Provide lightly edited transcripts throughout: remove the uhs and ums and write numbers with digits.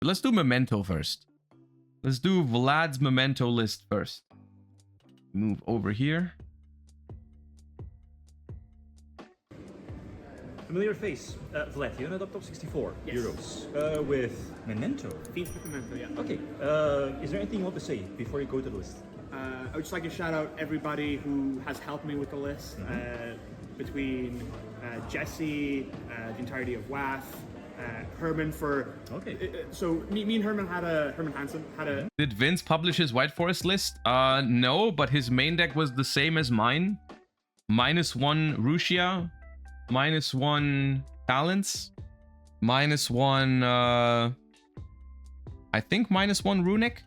Let's do Memento first. Let's do Vlad's Memento list first. Move over here. Familiar face. Vlad, you ended up top 64 Yes. euros with Memento. Fiendsmith Memento, yeah. Okay, is there anything you want to say before you go to the list? I would just like to shout out everybody who has helped me with the list, between Jesse, the entirety of WAF, Herman for... Okay. So me and Herman Hansen had a... Did Vince publish his White Forest list? No, but his main deck was the same as mine. -1 Rushia, -1 Talents, -1 I think -1 Runic,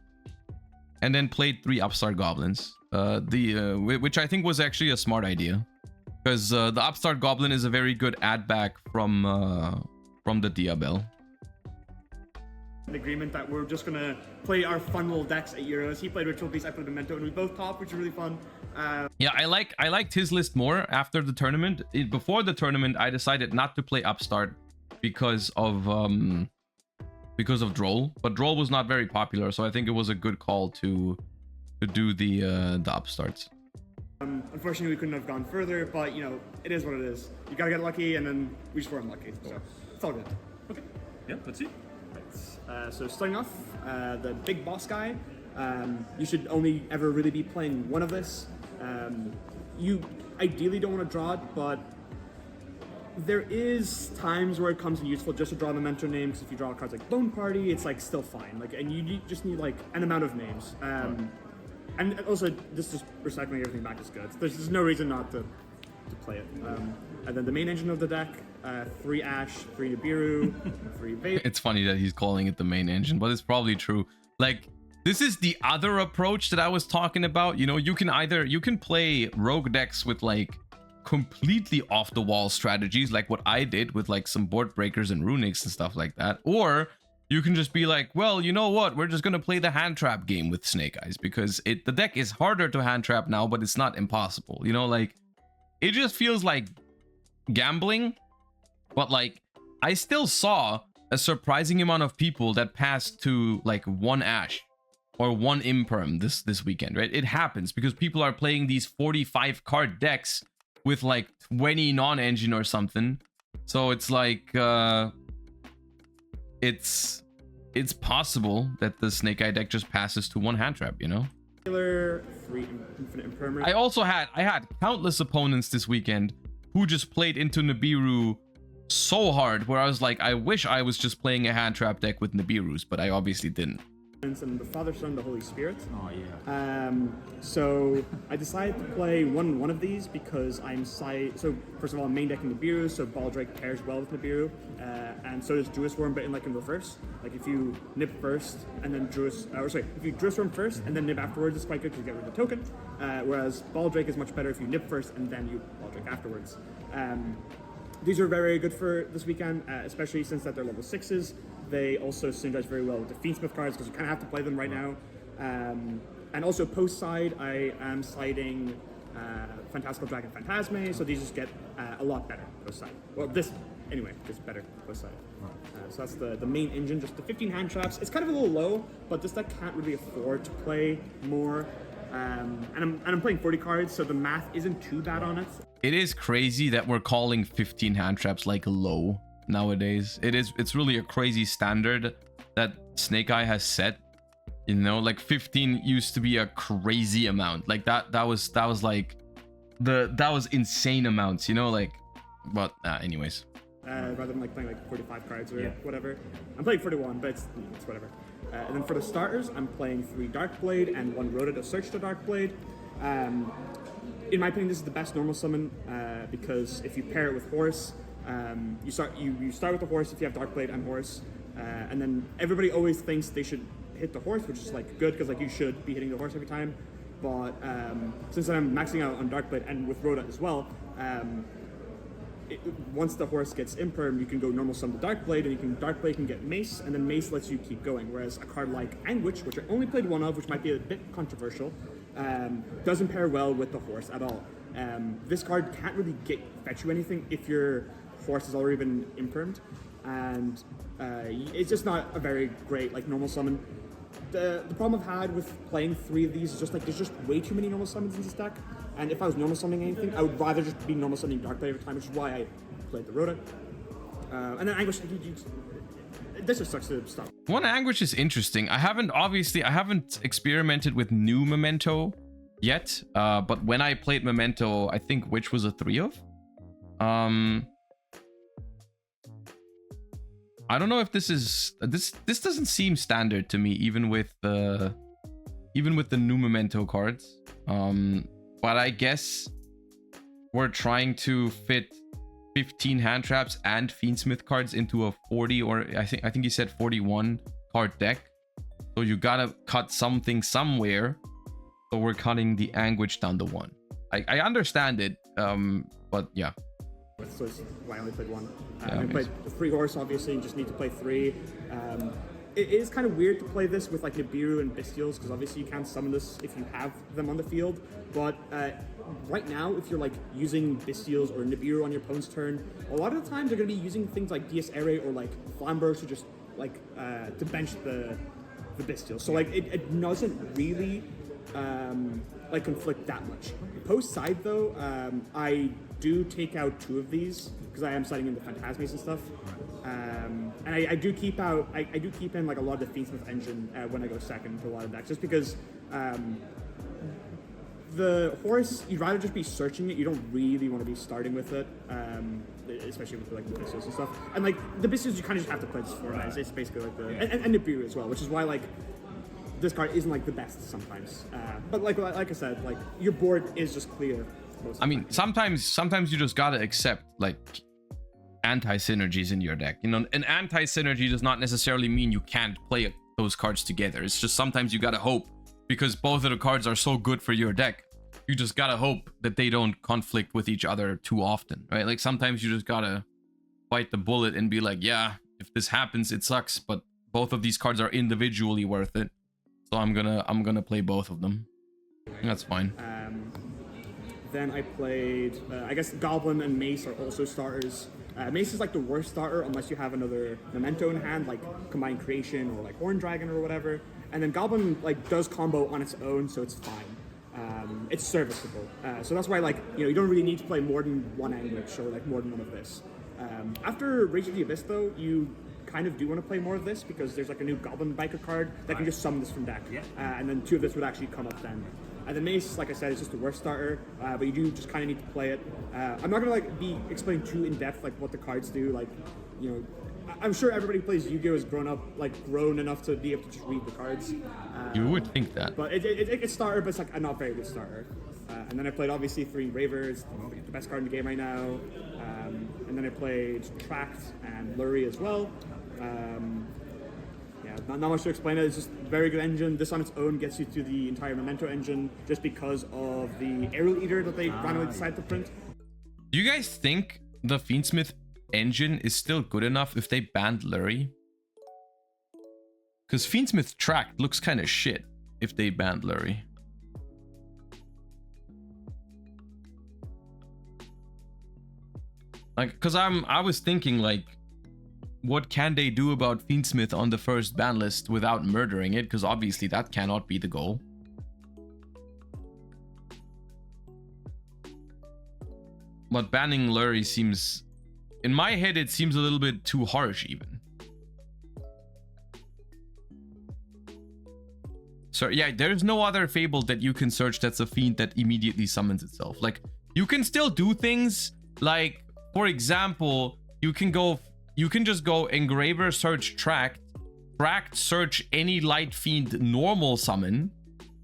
and then played 3 Upstart Goblins. Which I think was actually a smart idea, because the Upstart Goblin is a very good add back from the Diabel. An agreement that we're just gonna play our fun little decks at Euros. He played Ritual Beast, I played Memento, and we both top, which is really fun. Yeah, I liked his list more after the tournament. Before the tournament, I decided not to play Upstart because of Droll, but Droll was not very popular, so I think it was a good call to do the Upstarts. Unfortunately, we couldn't have gone further, but you know, it is what it is. You gotta get lucky, and then we just were unlucky, so it's all good. Okay. Yeah, let's see. So starting off, the big boss guy, you should only ever really be playing one of this. You ideally don't want to draw it, but there is times where it comes in useful just to draw the mentor name, because if you draw cards like Bone Party, it's like still fine. Like, and you just need like an amount of names. And also, this just recycling everything back is good. There's no reason not to play it. And then the main engine of the deck, 3 Ash, 3 Nibiru, 3 Vape. It's funny that he's calling it the main engine, but it's probably true. Like, this is the other approach that I was talking about. You know, you can play rogue decks with like completely off the wall strategies, like what I did with like some board breakers and runics and stuff like that. Or you can just be like, well, you know what? We're just gonna play the hand trap game with Snake Eyes, because the deck is harder to hand trap now, but it's not impossible. You know, like, it just feels like gambling. But like, I still saw a surprising amount of people that passed to like 1 Ash or 1 Imperm this weekend, right? It happens because people are playing these 45 card decks with like 20 non-engine or something. So it's like, it's possible that the Snake Eye deck just passes to 1 hand trap, you know? 3 Infinite Impermanent. I had countless opponents this weekend who just played into Nibiru so hard, where I was like, I wish I was just playing a hand trap deck with Nibirus, but I obviously didn't. And the Father, Son, the Holy Spirit. Oh yeah. So I decided to play one of these because so first of all, I'm main decking Nibiru, so Baldrake pairs well with Nibiru, and so does Druid Swarm, but in reverse. Like if you nib first and then if you Druid Swarm first and then nib afterwards, it's quite good because you get rid of the token. Whereas Baldrake is much better if you nib first and then you Baldrake afterwards. These are very good for this weekend, especially since that they're level 6s. They also synergize very well with the Fiendsmith cards, because you kind of have to play them right now. And also post side, I am siding Fantastical Dragon Phantasme, so these just get a lot better post side. Well, this anyway gets better post side. So that's the main engine, just the 15 hand traps. It's kind of a little low, but this deck can't really afford to play more. And I'm playing 40 cards, so the math isn't too bad on it. It is crazy that we're calling 15 hand traps like low nowadays. It's really a crazy standard that Snake Eye has set. You know, like 15 used to be a crazy amount. Like that was like that was insane amounts, you know, like, but anyways. Rather than like playing like 45 cards or whatever. I'm playing 41, but it's whatever. And then for the starters, I'm playing 3 Darkblade and 1 Rhoda to search the Darkblade. In my opinion, this is the best normal summon because if you pair it with Horse, you start with the Horse if you have Darkblade and Horse, and then everybody always thinks they should hit the Horse, which is like good because like you should be hitting the Horse every time. But since I'm maxing out on Darkblade and with Rhoda as well, once the Horse gets Imperm, you can go normal summon the Darkblade, and Darkblade can get Mace, and then Mace lets you keep going. Whereas a card like Anguish, which I only played 1 of, which might be a bit controversial, doesn't pair well with the Horse at all. This card can't really fetch you anything if your Horse has already been Impermed. and it's just not a very great like normal summon. The problem I've had with playing 3 of these is just like there's just way too many normal summons in this deck, and if I was normal summoning anything, I would rather just be normal summoning Dark Blade every time, which is why I played the Rhoda. And then Anguish, this just sucks to stop. One Anguish is interesting. I haven't experimented with new Memento yet, but when I played Memento, I think which was a 3 of? I don't know if this is this doesn't seem standard to me, even with the new Memento cards. But I guess we're trying to fit 15 hand traps and fiendsmith cards into a 40, or I think he said 41 card deck. So you gotta cut something somewhere. So we're cutting the Anguish down to 1. I understand it, but yeah. So it's why I only played 1. Yeah, I played 3 horse, obviously, and just need to play 3. It is kind of weird to play this with like Nibiru and Bestials, because obviously you can't summon this if you have them on the field. But right now, if you're like using Bestials or Nibiru on your opponent's turn, a lot of the times they're going to be using things like DS Array or like Flamberge to just like to bench the Bestials. So like it doesn't really like conflict that much. Post side though, I do take out 2 of these because I am setting in the Phantasmes and stuff. And I do keep in like a lot of the fiendsmith engine when I go second to a lot of decks, just because the horse, you'd rather just be searching it. You don't really want to be starting with it, especially with like the Bestials and stuff. And like the Bestials, you kind of just have to play this for it. It's basically like the and Nibiru as well, which is why like this card isn't like the best sometimes. But like I said, like your board is just clear. I mean, sometimes you just gotta accept like anti-synergies in your deck. You know, an anti-synergy does not necessarily mean you can't play those cards together. It's just sometimes you gotta hope, because both of the cards are so good for your deck, you just gotta hope that they don't conflict with each other too often, right? Like sometimes you just gotta bite the bullet and be like, yeah, if this happens, it sucks, but both of these cards are individually worth it, so I'm gonna play both of them. That's fine. Then I played, I guess Goblin and Mace are also starters. Mace is like the worst starter unless you have another Memento in hand, like Combined Creation or like Horn Dragon or whatever. And then Goblin like does combo on its own, so it's fine. It's serviceable. So that's why like, you know, you don't really need to play more than 1 Anguish or like more than 1 of this. After Rage of the Abyss though, you kind of do want to play more of this because there's like a new Goblin Biker card that can just summon this from deck. And then 2 of this would actually come up then. And the Mace, like I said, is just the worst starter, but you do just kind of need to play it. I'm not gonna like be explaining too in depth like what the cards do. Like, you know, I'm sure everybody who plays Yu-Gi-Oh has grown enough to be able to just read the cards. You would think that. But it's starter, but it's like a not very good starter. And then I played obviously 3 Ravers, the best card in the game right now. And then I played Tract and Lurie as well. Yeah, not much to explain it. It's just a very good engine. This on its own gets you to the entire Memento engine just because of the Aerial Eater that they randomly decided to print. Do you guys think the Fiendsmith engine is still good enough if they banned Lurie? Because Fiendsmith Tract looks kind of shit if they banned Lurie. Like, because I was thinking like, what can they do about Fiendsmith on the first ban list without murdering it? Because obviously that cannot be the goal. But banning Lurie seems... in my head, it seems a little bit too harsh even. So yeah, there's no other Fable that you can search that's a fiend that immediately summons itself. Like, you can still do things like, for example, you can just go Engraver, search Tract, search any Light Fiend normal summon,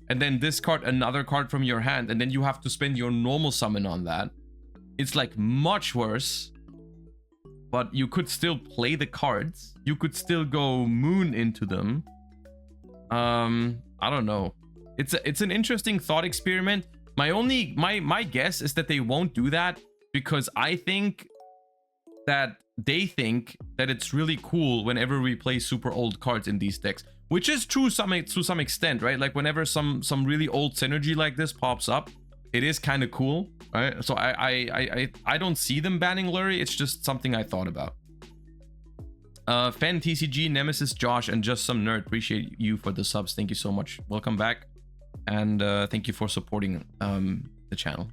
and then discard another card from your hand, and then you have to spend your normal summon on that. It's like much worse, but you could still play the cards. You could still go Moon into them. I don't know. It's an interesting thought experiment. My guess is that they won't do that because I think that they think that it's really cool whenever we play super old cards in these decks, which is true to some extent, right? Like whenever some really old synergy like this pops up, it is kind of cool, right? So I don't see them banning Lurie. It's just something I thought about. Fen, TCG, Nemesis, Josh, and Just Some Nerd. Appreciate you for the subs. Thank you so much. Welcome back. And thank you for supporting the channel.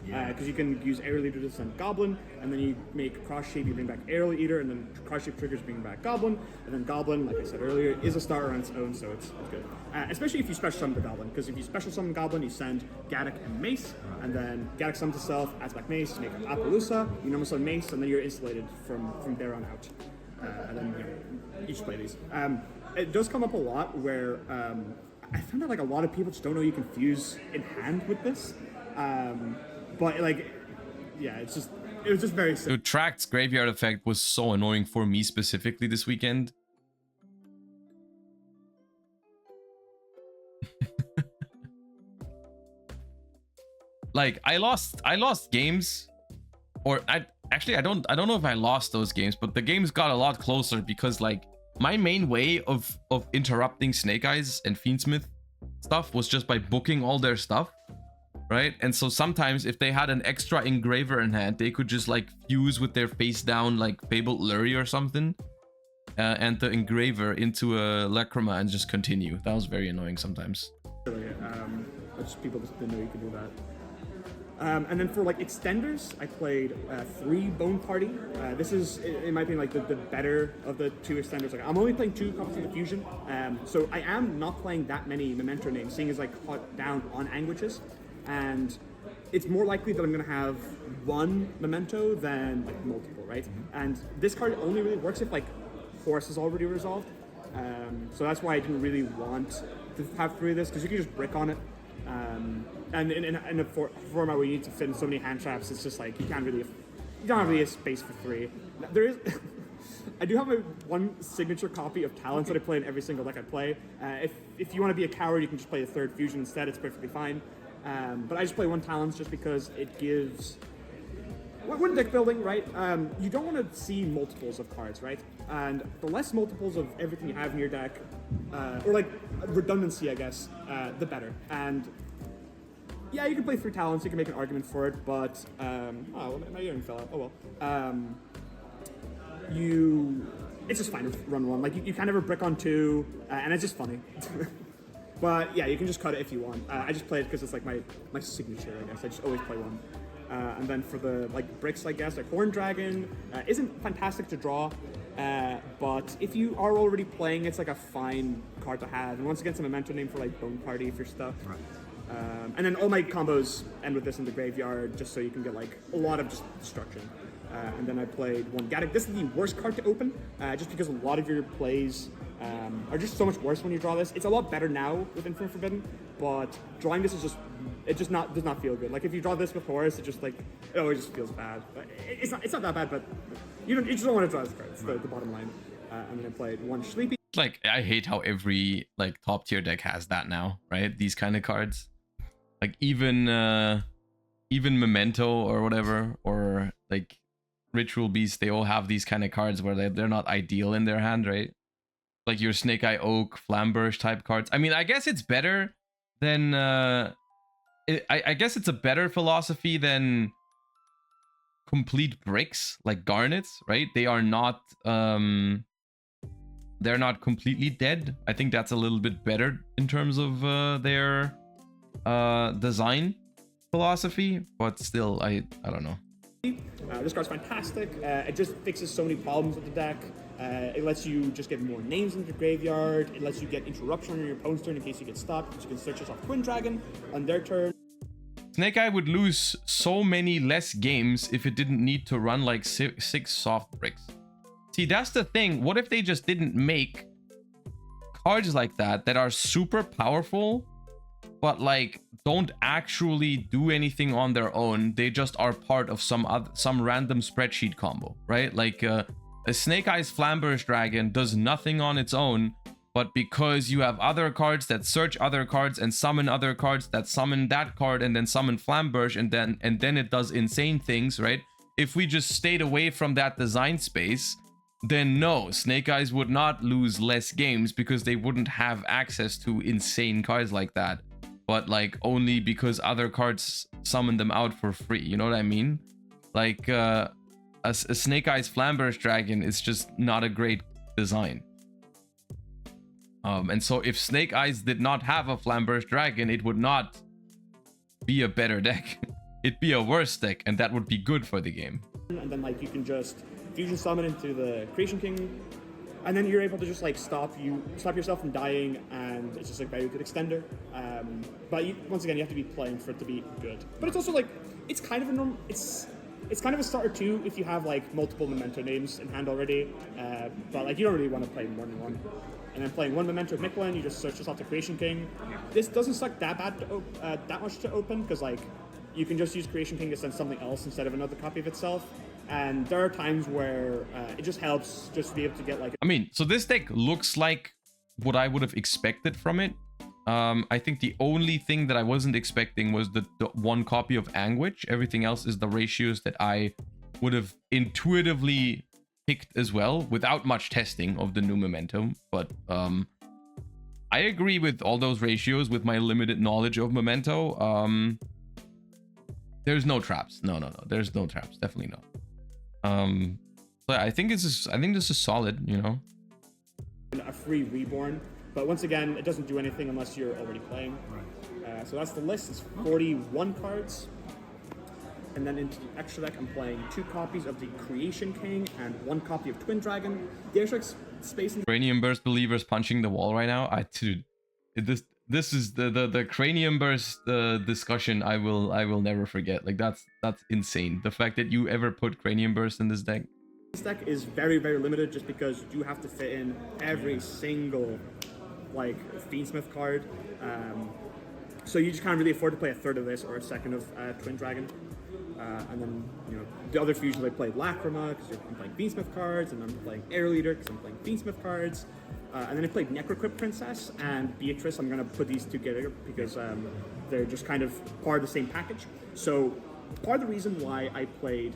Because you can use Aerial Eater to send Goblin, and then you make Cross Shape, you bring back Aerial Eater, and then Cross Shape triggers bring back Goblin, and then Goblin, like I said earlier, is a star on its own, so it's good. Especially if you special summon the Goblin, because if you special summon Goblin, you send Gaddock and Mace, and then Gaddock summons itself, adds back Mace, you make Appaloosa, you normal summon Mace, and then you're insulated from there on out. And then you each play these. It does come up a lot where I found out like a lot of people just don't know you can fuse in hand with this. But like, yeah, it was just very simple. The Tract's Graveyard effect was so annoying for me specifically this weekend. Like I lost games, or I don't know if I lost those games, but the games got a lot closer because like my main way of interrupting Snake Eyes and Fiendsmith stuff was just by booking all their stuff. Right, and so sometimes if they had an extra engraver in hand, they could just like fuse with their face down like Fabled Lurry or something, and the engraver into a Lacrima and just continue. That was very annoying sometimes. Just people just didn't know you could do that. And then for like extenders, I played 3 Bone Party. This is, in my opinion, like the better of the 2 extenders. Like I'm only playing 2 copies of the fusion, so I am not playing that many Memento names, seeing as I cut down on Anguishes. And it's more likely that I'm going to have 1 Memento than like multiple, right? And this card only really works if like Horse is already resolved. So that's why I didn't really want to have 3 of this, because you can just brick on it. And in a format where you need to fit in so many hand traps, it's just like you don't have really a space for 3. There is. I do have one signature copy of Talents that I play in every single deck I play. If you want to be a coward, you can just play the 3rd fusion instead. It's perfectly fine. But I just play 1 Talents just because it gives... When deck building, right, you don't want to see multiples of cards, right? And the less multiples of everything you have in your deck, or like redundancy, I guess, the better. And yeah, you can play 3 Talents, you can make an argument for it, but... oh, my earring fell out. Oh well. It's just fine to run 1. Like, you can never brick on 2, and it's just funny. But yeah, you can just cut it if you want. I just play it because it's like my signature, I guess. I just always play 1. And then for the like bricks, I guess, like Horn Dragon isn't fantastic to draw, but if you are already playing, it's like a fine card to have. And once again, it's a Memento name for like Bone Party for stuff. Right. And then all my combos end with this in the graveyard, just so you can get like a lot of just destruction. And then I played 1 Gaddock. This is the worst card to open, just because a lot of your plays are just so much worse when you draw this. It's a lot better now with Infinite Forbidden, but drawing this is just, does not feel good. Like if you draw this with Horus, it just like, it just feels bad. But it's not that bad, but you just don't want to draw this card. It's the bottom line. And then I played 1 Sleepy. Like I hate how every like top tier deck has that now, right? These kind of cards, like even Memento or whatever, or like Ritual Beast, they all have these kind of cards where they're not ideal in their hand, right? Like your Snake Eye Oak, Flamberge type cards. I mean, I guess it's better than I guess it's a better philosophy than complete bricks like Garnets, right? They are not they're not completely dead. I think that's a little bit better in terms of their design philosophy, but still I don't know. This card's fantastic. It just fixes so many problems with the deck. It lets you just get more names into the graveyard. It lets you get interruption on your opponent's turn in case you get stopped. You can search yourself Twin Dragon on their turn. Snake Eye would lose so many less games if it didn't need to run like 6 soft bricks. See, that's the thing. What if they just didn't make cards like that are super powerful, but like don't actually do anything on their own? They just are part of some random spreadsheet combo, right? Like a Snake Eyes Flamberge Dragon does nothing on its own, but because you have other cards that search other cards and summon other cards that summon that card and then summon Flamberge, and then it does insane things, right? If we just stayed away from that design space, then no, Snake Eyes would not lose less games because they wouldn't have access to insane cards like that, but like only because other cards summon them out for free. You know what I mean? Like a Snake Eyes Flamberge Dragon is just not a great design. And so if Snake Eyes did not have a Flamberge Dragon, it would not be a better deck. It'd be a worse deck, and that would be good for the game. And then like you can just fusion summon into the Creation King, and then you're able to just like stop yourself from dying, and it's just a very good extender. But once again, you have to be playing for it to be good. But it's also like it's kind of a normal. It's kind of a starter too if you have like multiple Memento names in hand already. But like you don't really want to play more than one. And then playing one Memento with Mictlan, you just search this off the Creation King. This doesn't suck that bad that much to open, because like you can just use Creation King to send something else instead of another copy of itself. And there are times where it just helps just to be able to get like... I mean, so this deck looks like what I would have expected from it. I think the only thing that I wasn't expecting was the one copy of Anguish. Everything else is the ratios that I would have intuitively picked as well, without much testing of the new Memento. But I agree with all those ratios with my limited knowledge of Memento. There's no traps. No. There's no traps. Definitely not. So I think this is solid, you know. A free reborn, but once again, it doesn't do anything unless you're already playing. Right. So that's the list. It's 41 cards. And then into the extra deck, I'm playing 2 copies of the Creation King and 1 copy of Twin Dragon. The extra space in Cranium Burst believers punching the wall right now. Dude, this is the Cranium Burst discussion I will never forget. Like that's insane. The fact that you ever put Cranium Burst in this deck. This deck is very, very limited just because you have to fit in every single like fiendsmith card. So you just can't really afford to play a third of this or a second of Twin Dragon. And then, you know, the other fusions I played Lacrima because I'm playing fiendsmith cards, and I'm playing Air Leader because I'm playing fiendsmith cards. And then I played Necrocrypt Princess and Beatrice. I'm going to put these together because they're just kind of part of the same package. So part of the reason why I played,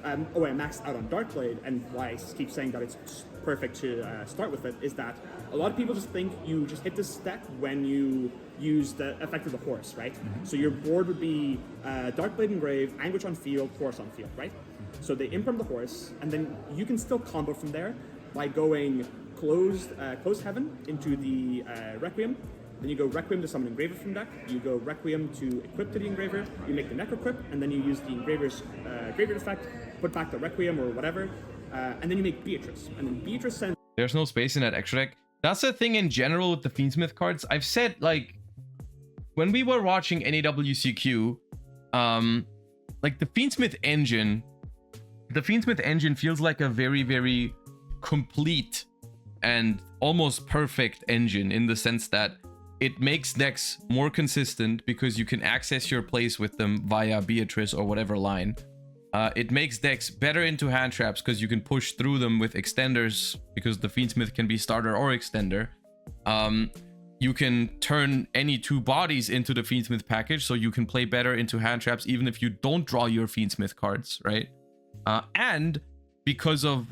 I maxed out on Darkblade, and why I keep saying that it's perfect to start with it, is that a lot of people just think you just hit this deck when you use the effect of the horse, right? Mm-hmm. So your board would be Darkblade Engrave, Anguish on field, Horse on field, right? So they imprint the horse, and then you can still combo from there by going closed Heaven into the Requiem. Then you go Requiem to summon Engraver from deck. You go Requiem to equip to the Engraver. You make the Necrocrypt, and then you use the Engraver's Graveyard effect, put back the Requiem or whatever, and then you make Beatrice. And then Beatrice sends... There's no space in that extra deck. That's the thing in general with the Fiendsmith cards. I've said, like, when we were watching NAWCQ, like the Fiendsmith engine feels like a very, very complete and almost perfect engine, in the sense that it makes decks more consistent because you can access your plays with them via Beatrice or whatever line. It makes decks better into hand traps because you can push through them with extenders, because the Fiendsmith can be starter or extender. You can turn any 2 bodies into the Fiendsmith package, so you can play better into hand traps even if you don't draw your Fiendsmith cards, right? And because of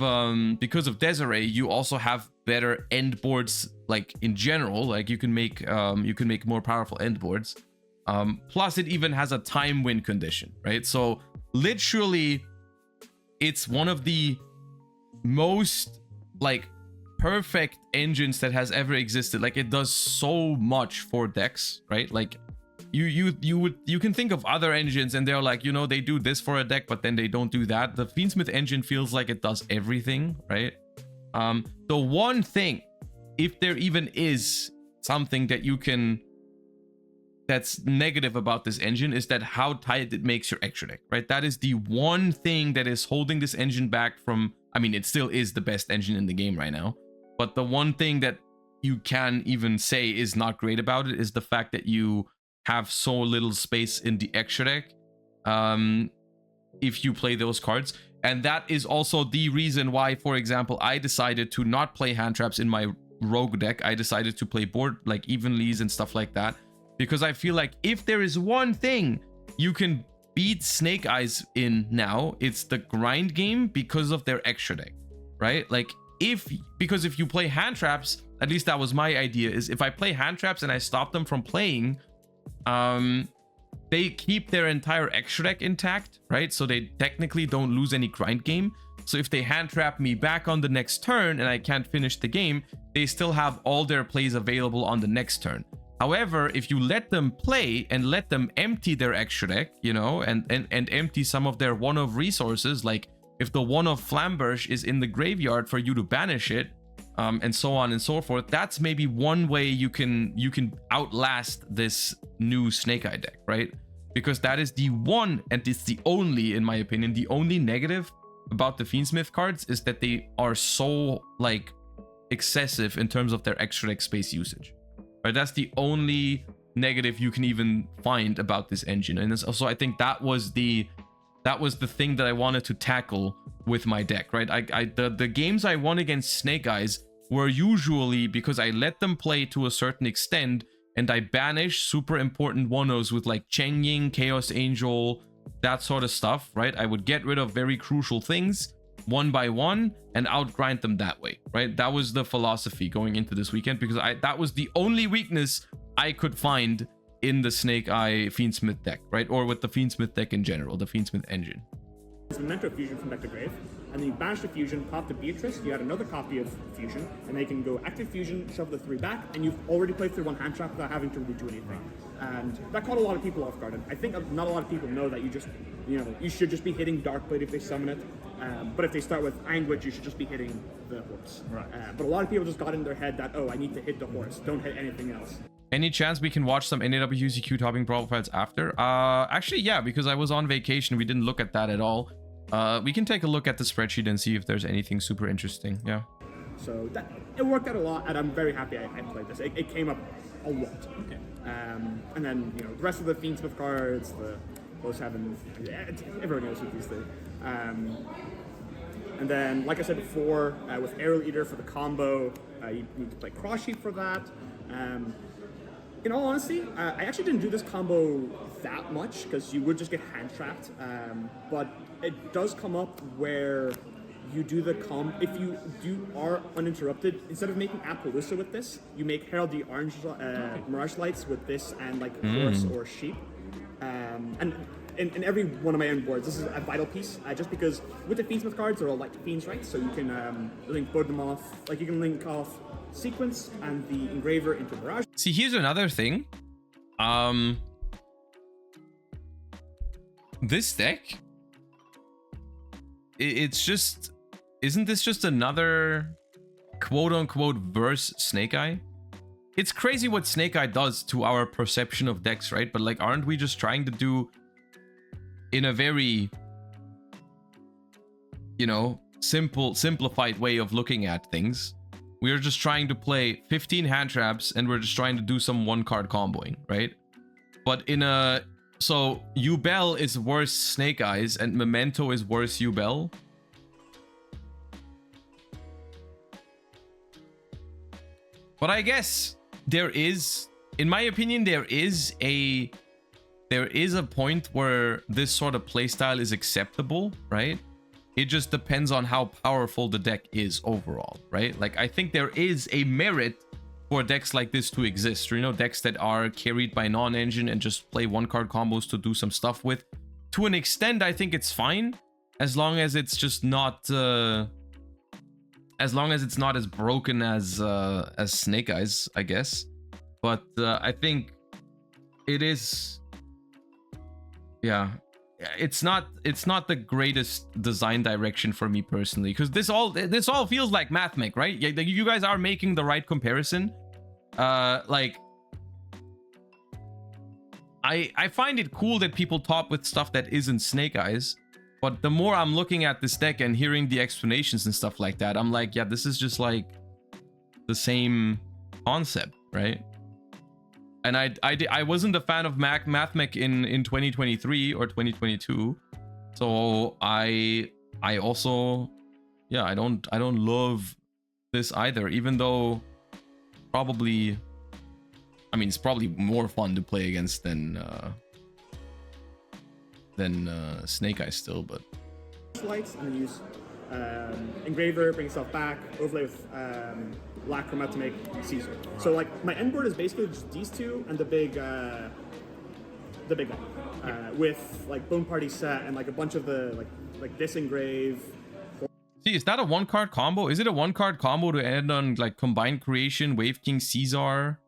Desiree, you also have better end boards, like in general. Like you can make more powerful end boards. Plus, it even has a time win condition, right? So literally, it's one of the most like perfect engines that has ever existed. Like it does so much for decks, right? Like you can think of other engines and they're like, you know, they do this for a deck, but then they don't do that. The Fiendsmith engine feels like it does everything, right? The one thing, if there even is something that you can that's negative about this engine, is that how tight it makes your extra deck, right? That is the one thing that is holding this engine back from, I mean, it still is the best engine in the game right now, but the one thing that you can even say is not great about it is the fact that you have so little space in the extra deck if you play those cards. And that is also the reason why, for example, I decided to not play hand traps in my rogue deck. I decided to play board like evenlies and stuff like that, because I feel like if there is one thing you can beat Snake Eyes in now, it's the grind game because of their extra deck, right? Like because if you play hand traps, at least that was my idea, is if I play hand traps and I stop them from playing, they keep their entire extra deck intact, right? So they technically don't lose any grind game. So if they hand trap me back on the next turn and I can't finish the game, they still have all their plays available on the next turn. However, if you let them play and let them empty their extra deck, you know, and empty some of their one-of resources, like if the one-of Flamberge is in the graveyard for you to banish it, and so on and so forth, that's maybe one way you can outlast this new Snake Eye deck, right? Because that is the one, and it's the only, in my opinion, the only negative about the Fiendsmith cards is that they are so like excessive in terms of their extra deck space usage. Right? That's the only negative you can even find about this engine, and also I think that was the thing that I wanted to tackle with my deck, right? The games I won against Snake Eyes were usually because I let them play to a certain extent and I banish super important one-ohs with like Cheng Ying, Chaos Angel, that sort of stuff, right? I would get rid of very crucial things one by one and outgrind them that way, right? That was the philosophy going into this weekend, because that was the only weakness I could find in the Snake Eye Fiendsmith deck, right? Or with the Fiendsmith deck in general, the Fiendsmith engine. It's Memento fusion from deck to grave, and then you banish the fusion, pop the Beatrice, you add another copy of fusion, and they can go active fusion, shove the 3 back, and you've already played through one hand trap without having to really do anything. And that caught a lot of people off guard. And I think not a lot of people know that you should just be hitting Darkblade if they summon it. But if they start with Anguish, you should just be hitting the horse. Right. But a lot of people just got in their head that, oh, I need to hit the horse, don't hit anything else. Any chance we can watch some NAWCQ topping profiles after? Actually, yeah, because I was on vacation. We didn't look at that at all. We can take a look at the spreadsheet and see if there's anything super interesting. Yeah. So it worked out a lot, and I'm very happy I played this. It came up a lot. Okay. And then, the rest of the Fiendsmith cards, the 07, everyone knows what these things. And then, like I said before, with Aerial Eater for the combo, you need to play Cross Sheep for that. In all honesty, I actually didn't do this combo that much because you would just get hand trapped. But it does come up where you do the if you are uninterrupted, instead of making Appaloosa with this, you make Herald the Orange Mirage Lights with this and like Horse or Sheep. And in every one of my end boards, this is a vital piece, just because with the Fiendsmith cards, they're all like Fiends, right? So you can link both them off, like you can link off Sequence and the Engraver into Mirage. See, here's another thing. This deck, it's just, isn't this just another quote-unquote verse Snake Eye? It's crazy what Snake Eye does to our perception of decks, right? But like, aren't we just trying to do, in a very, simplified way of looking at things, we're just trying to play 15 hand traps and we're just trying to do some one-card comboing, right? But so Yubel is worse Snake Eyes and Memento is worse Yubel. But I guess there is, in my opinion, there is a point where this sort of playstyle is acceptable, right? It just depends on how powerful the deck is overall, right? Like, I think there is a merit for decks like this to exist, decks that are carried by non-engine and just play one-card combos to do some stuff with. To an extent, I think it's fine, as long as it's just not, as long as it's not as broken as Snake Eyes, I guess. But I think it is, yeah. It's not the greatest design direction for me personally, because this all feels like Mathmech, right? You guys are making the right comparison. Like, I find it cool that people top with stuff that isn't Snake Eyes, but the more I'm looking at this deck and hearing the explanations and stuff like that, I'm like, yeah, this is just like the same concept, right? And I wasn't a fan of Mathmech in 2023 or 2022, so I also, yeah, I don't love this either, even though probably, I mean, it's probably more fun to play against than Snake Eyes still, but Lights, and then use Engraver, bring yourself back, overlay with Lacrima to make Caesar. So like my end board is basically just these two and the big the big one, with like Bone Party set and like a bunch of the like Disengrave. See, is that a 1-card combo? Is it a 1-card combo to end on like Combined Creation, Wave King Caesar,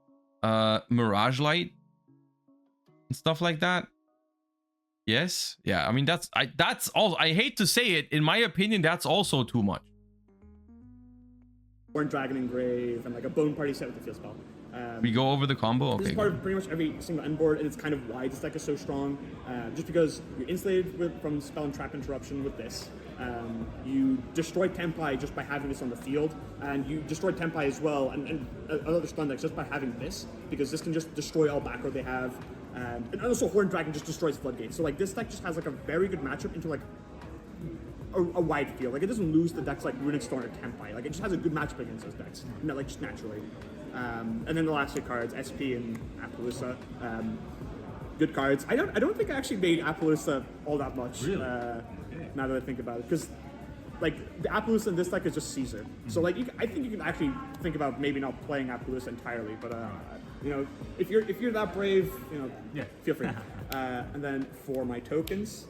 Mirage Light, and stuff like that? Yes. Yeah. I mean, that's all. I hate to say it. In my opinion, that's also too much. Horn Dragon Engrave and like a Bone Party set with the field spell. We go over the combo. This Okay. is part of pretty much every single end board, and it's kind of why this deck is so strong. Just because you're insulated from spell and trap interruption with this. You destroy Tempai just by having this on the field, and you destroy Tempai as well, and other stun decks just by having this, because this can just destroy all back row they have. And also Horn Dragon just destroys Floodgates. So like this deck just has like a very good matchup into like a wide field. Like it doesn't lose the decks like Runic Storm or Tempai. Like it just has a good matchup against those decks, like just naturally. And then the last two cards, SP and Appaloosa. Good cards. I don't think I actually made Appaloosa all that much. Really? Now that I think about it, because like the Appaloosa in this deck is just Caesar. So like I think you can actually think about maybe not playing Appaloosa entirely, but you know, if you're that brave, you know, feel free. And then for my tokens,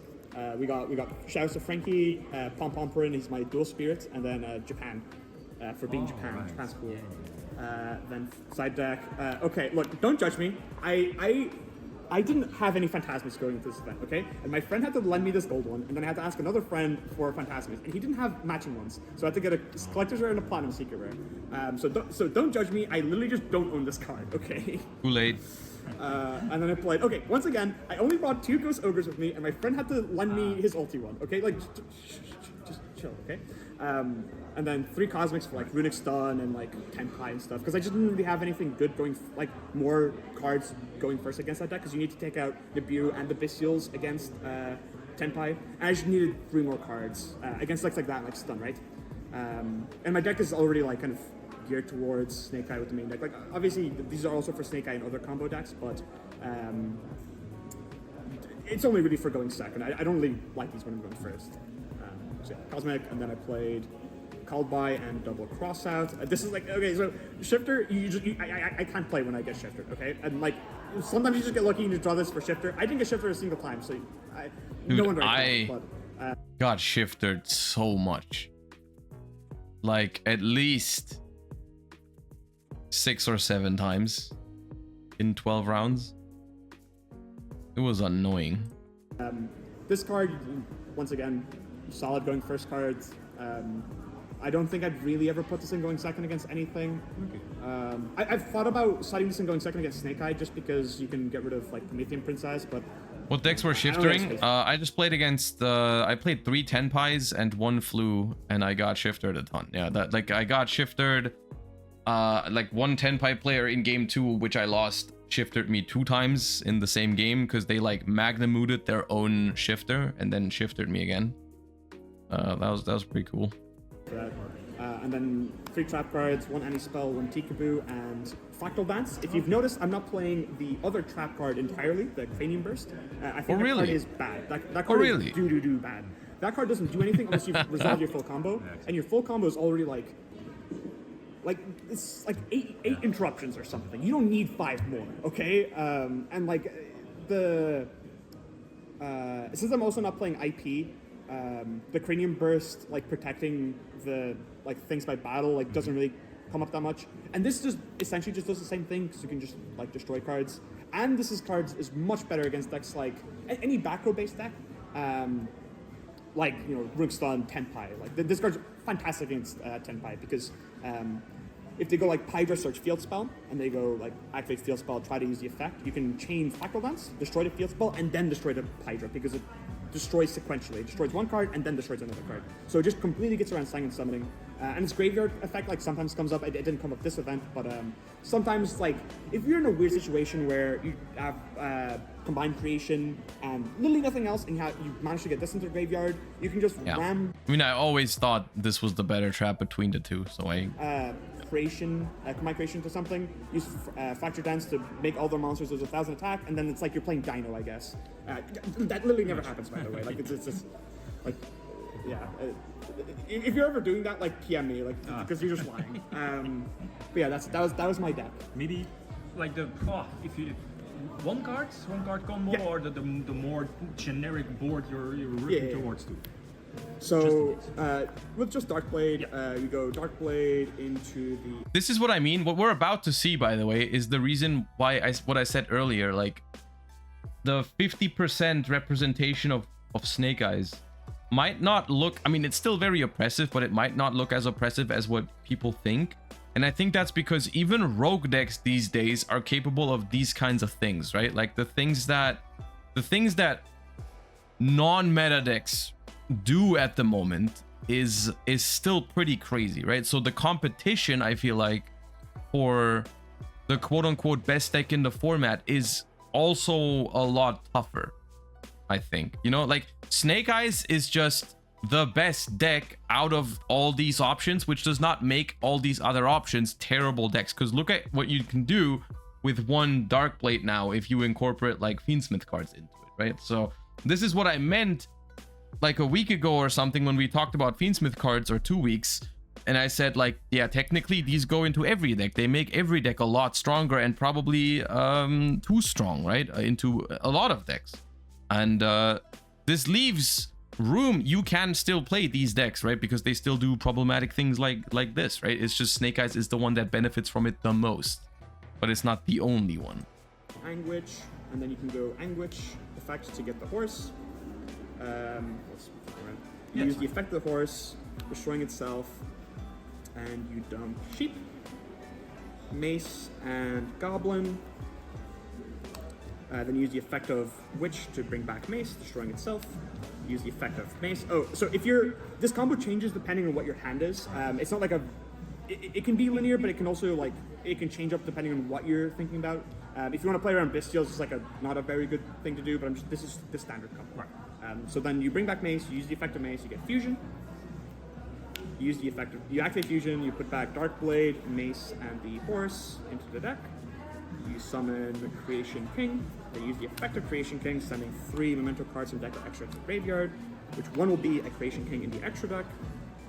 we got Shouts of Frankie, Pom Pomperin, he's my dual spirit, and then Japan for being Japan. Right. Japan's cool. Then side deck. Okay, look, don't judge me. I didn't have any Phantasmics going into this event, okay? And my friend had to lend me this gold one, and then I had to ask another friend for Phantasmics, and he didn't have matching ones, so I had to get a Collector's Rare and a Platinum Secret Rare. So don't judge me. I literally just don't own this card, okay? Too late. And then I played. Okay, once again, I only brought 2 Ghost Ogres with me, and my friend had to lend me his ulti one, okay? Like, just chill, okay? And then 3 Cosmics for like Runic Stun and like Tenpai and stuff, because I just didn't really have anything good going, like more cards going first against that deck, because you need to take out Nibiru and the Bestials against Tenpai, and I just needed 3 more cards against decks like that, like Stun, right? And my deck is already like kind of geared towards Snake Eye with the main deck. Like obviously these are also for Snake Eye and other combo decks, but it's only really for going second. I don't really like these when I'm going first. So yeah, Cosmic, and then I played Called By and Double Cross Out. This is like, okay, so Shifter, I can't play when I get Shifted, okay? And like, sometimes you just get lucky and you draw this for Shifter. I didn't get Shifter a single time, so no one got shifted so much. Like at least 6 or 7 times in 12 rounds. It was annoying. This card, once again, solid going first cards. I don't think I'd really ever put this in going second against anything. Okay. I've thought about setting this in going second against Snake Eye just because you can get rid of like Promethean Princess, but what decks were shiftering? I just played against I played 3 Tenpais and 1 Flu, and I got shifted a ton. Yeah, that like I got shifted. Like 1 Tenpai player in game 2, which I lost, shifted me 2 times in the same game because they like Magnemooted their own shifter and then shifted me again. That was pretty cool. And then 3 trap cards, 1 anti-spell, 1 Tikaboo, and Fractal Dance. If you've noticed, I'm not playing the other trap card entirely, the Cranium Burst. I think that card is bad. That card is do bad. That card doesn't do anything unless you've resolved your full combo, and your full combo is already like it's like 8 interruptions or something. You don't need 5 more, okay? And like since I'm also not playing IP, the Cranium Burst, like protecting the like things by battle, like doesn't really come up that much. And this just essentially just does the same thing, because you can just like destroy cards. And this cards is much better against decks like any back row based deck, like you know Runic Stun, Tenpai. Like this card's fantastic against Tenpai, because if they go like Hydra Search Field Spell, and they go like activate Field Spell, try to use the effect, you can chain Fractal Dance, destroy the Field Spell, and then destroy the Hydra, because it destroys sequentially. It destroys 1 card and then destroys another card. So it just completely gets around Sang and Summoning. And its graveyard effect like sometimes comes up. It didn't come up this event, but sometimes like if you're in a weird situation where you have Combined Creation and literally nothing else, and you manage to get this into the graveyard, you can just ram. I mean, I always thought this was the better trap between the two, so I Combined Creation to something, use Fracture Dance to make all their monsters lose 1,000 attack, and then it's like you're playing Dino, I guess. That literally never happens, by the way. Like it's just like, yeah. If you're ever doing that, like PM me, like because you're just lying. But yeah, that was my deck. Maybe like if you one card combo, Yeah. or the more generic board you're working towards to? So with just Darkblade, you go Darkblade into the. This is what I mean. What we're about to see, by the way, is the reason why what I said earlier, like the 50% representation of Snake Eyes might not look, I mean, it's still very oppressive, but it might not look as oppressive as what people think. And I think that's because even rogue decks these days are capable of these kinds of things, right? Like the things that non-meta decks do at the moment is still pretty crazy, right? So the competition, I feel like, for the quote-unquote best deck in the format is also a lot tougher, I think. You know, like Snake Eyes is just the best deck out of all these options, which does not make all these other options terrible decks, because look at what you can do with one Darkblade now if you incorporate like fiendsmith cards into it, right? So this is what I meant like a week ago or something when we talked about fiendsmith cards, or 2 weeks, and I said like, yeah, technically these go into every deck. They make every deck a lot stronger, and probably too strong, right, into a lot of decks. And this leaves room. You can still play these decks, right, because they still do problematic things like this, right? It's just Snake Eyes is the one that benefits from it the most, but it's not the only one. Anguish, and then you can go Anguish effect to get the horse. Let's flip around. You use the effect of the horse, destroying itself, and you dump sheep, mace, and goblin. Then you use the effect of witch to bring back mace, destroying itself. Use the effect of mace. Oh, so if you're, this combo changes depending on what your hand is. It's not like it can be linear, but it can also like, it can change up depending on what you're thinking about. If you want to play around bestials, it's like not a very good thing to do, but this is the standard combo. Right. So then you bring back mace, you use the effect of mace, you get fusion. You use the effect of, you activate fusion, you put back Darkblade, mace, and the horse into the deck. You summon the Creation King. They use the effect of Creation King, sending 3 memento cards from deck or extra to the graveyard, which one will be a Creation King in the extra deck,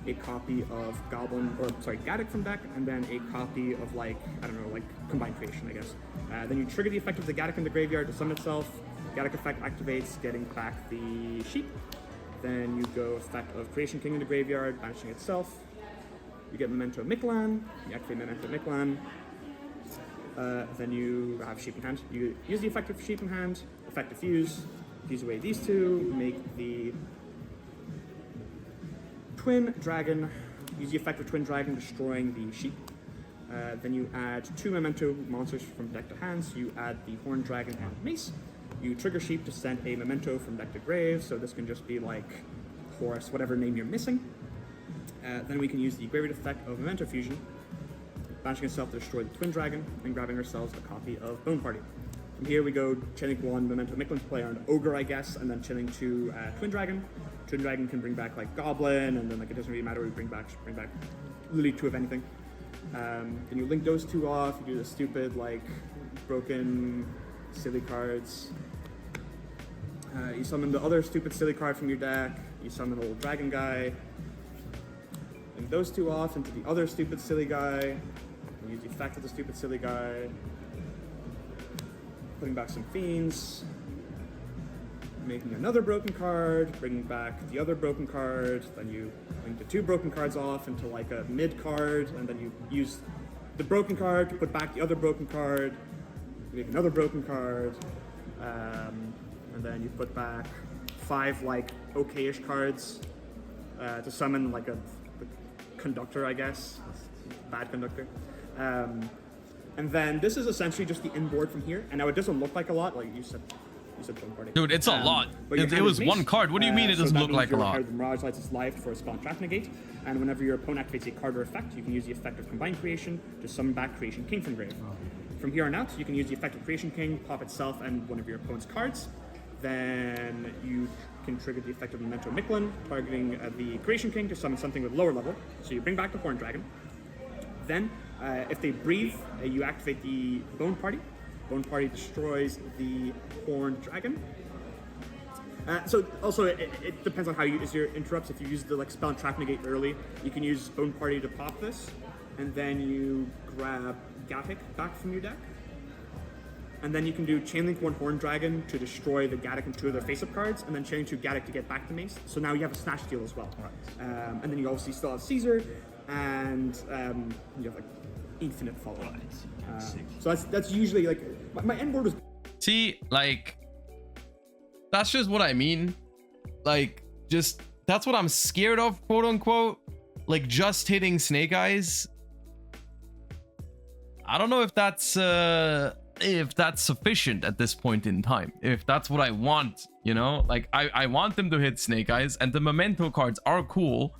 a copy of Gaddock from deck, and then a copy of like, I don't know, like Combined Creation, I guess. Then you trigger the effect of the Gaddock in the graveyard to summon itself. Gaddock effect activates, getting back the sheep. Then you go effect of Creation King in the graveyard, banishing itself. You get Memento Miklan, you activate Memento Miklan. Then you have sheep in hand. You use the effect of sheep in hand, effect of fuse away these two, make the twin dragon, use the effect of twin dragon, destroying the sheep. Then you add 2 memento monsters from deck to hand, so you add the horned dragon and mace. You trigger sheep to send a memento from deck to grave, so this can just be like horse, whatever name you're missing. Then we can use the graveyard effect of memento fusion, banishing itself to destroy the twin dragon, and grabbing ourselves a copy of Bone Party. From here we go chilling 1 memento Miklan to play on ogre, I guess, and then chilling 2 twin dragon. Twin dragon can bring back like goblin, and then like it doesn't really matter. We bring back literally 2 of anything. Then you link those 2 off. You do the stupid like broken silly cards. You summon the other stupid silly card from your deck. You summon the old dragon guy. Link those 2 off into the other stupid silly guy. Use the effect of the stupid silly guy. Putting back some fiends. Making another broken card. Bringing back the other broken card. Then you link the 2 broken cards off into like a mid card. And then you use the broken card to put back the other broken card. Make another broken card. And then you put back 5 like okay-ish cards to summon like a conductor, I guess. Bad conductor. And then this is essentially just the inboard from here. And now it doesn't look like a lot, like you said Bone Party. Dude, it's a lot. It was 1 card. What do you mean it doesn't look like a lot? The Mirage Lights is live for a spell and trap negate. And whenever your opponent activates a card or effect, you can use the effect of Combined Creation to summon back Creation King from grave. From here on out, you can use the effect of Creation King, pop itself and one of your opponent's cards. Then you can trigger the effect of Memento Miklan, targeting the Creation King to summon something with lower level. So you bring back the Horned Dragon. Then, if they breathe, you activate the Bone Party. Bone Party destroys the Horned Dragon. So also, it depends on how you use your interrupts. If you use the like spell and trap negate early, you can use Bone Party to pop this, and then you grab Gaddock back from your deck. And then you can do Chainlink 1 Horn Dragon to destroy the Gaddock and 2 of their face-up cards, and then Chain 2 Gaddock to get back the mace. So now you have a Snatch Steal as well. And then you obviously still have Caesar, and you have like infinite follow-up. So that's usually like my end board was. See, like, that's just what I mean. Like, just that's what I'm scared of, quote unquote. Like, just hitting Snake Eyes. I don't know if that's sufficient at this point in time. If that's what I want, you know, like I want them to hit Snake Eyes, and the Memento cards are cool,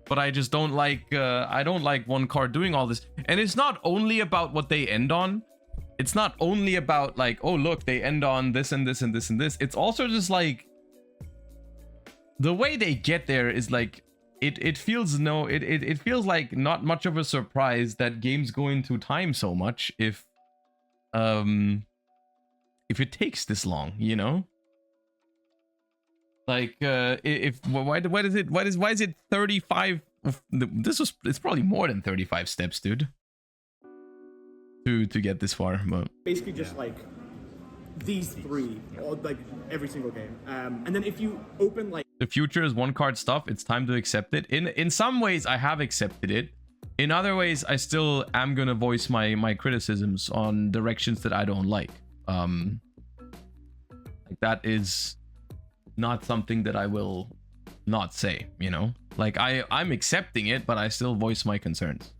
but I just don't like I don't like one card doing all this. And it's not only about what they end on. It's not only about like, oh look, they end on this and this and this and this. It's also just like the way they get there is like it feels it feels like not much of a surprise that games go into time so much if it takes this long, you know? Like why is it 35? It's probably more than 35 steps, dude, to get this far. But Basically just like these three, like every single game. And then if you open like the future is one card stuff, it's time to accept it. In some ways I have accepted it. In other ways I still am gonna voice my criticisms on directions that I don't like. Like that is not something that I will not say, you know? Like I'm accepting it, but I still voice my concerns.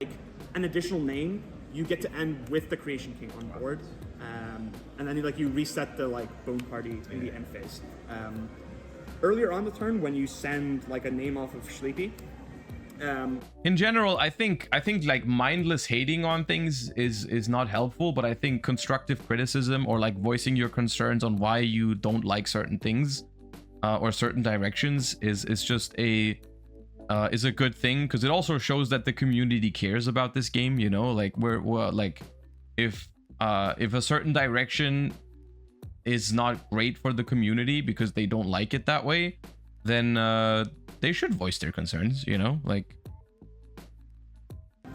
like an additional name, you get to end with the Creation King on board. And then like you reset the like Bone Party in the end phase. Earlier on the turn, when you send like a name off of Sleepy, in general, I think like mindless hating on things is not helpful, but I think constructive criticism or like voicing your concerns on why you don't like certain things or certain directions is just a good thing, because it also shows that the community cares about this game, you know? Like we're like if a certain direction is not great for the community because they don't like it that way, then they should voice their concerns, you know? Like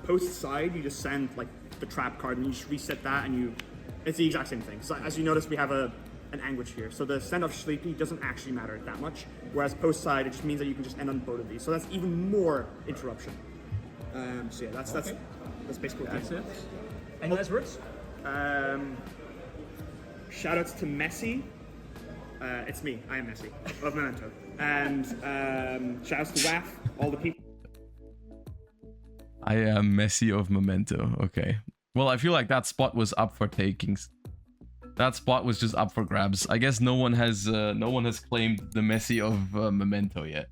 post side, you just send like the trap card and you just reset that, and it's the exact same thing. So as you notice, we have an Anguish here. So the send off Sleepy doesn't actually matter that much, whereas post side, it just means that you can just end on both of these. So that's even more interruption. So yeah, that's basically what That's it. Any last words? Shout outs to Messi. It's me. I am Messi of Memento. And shout outs to WAF, all the people. I am Messi of Memento. Okay. Well, I feel like that spot was up for takings. That spot was just up for grabs. I guess no one has claimed the Messi of Memento yet.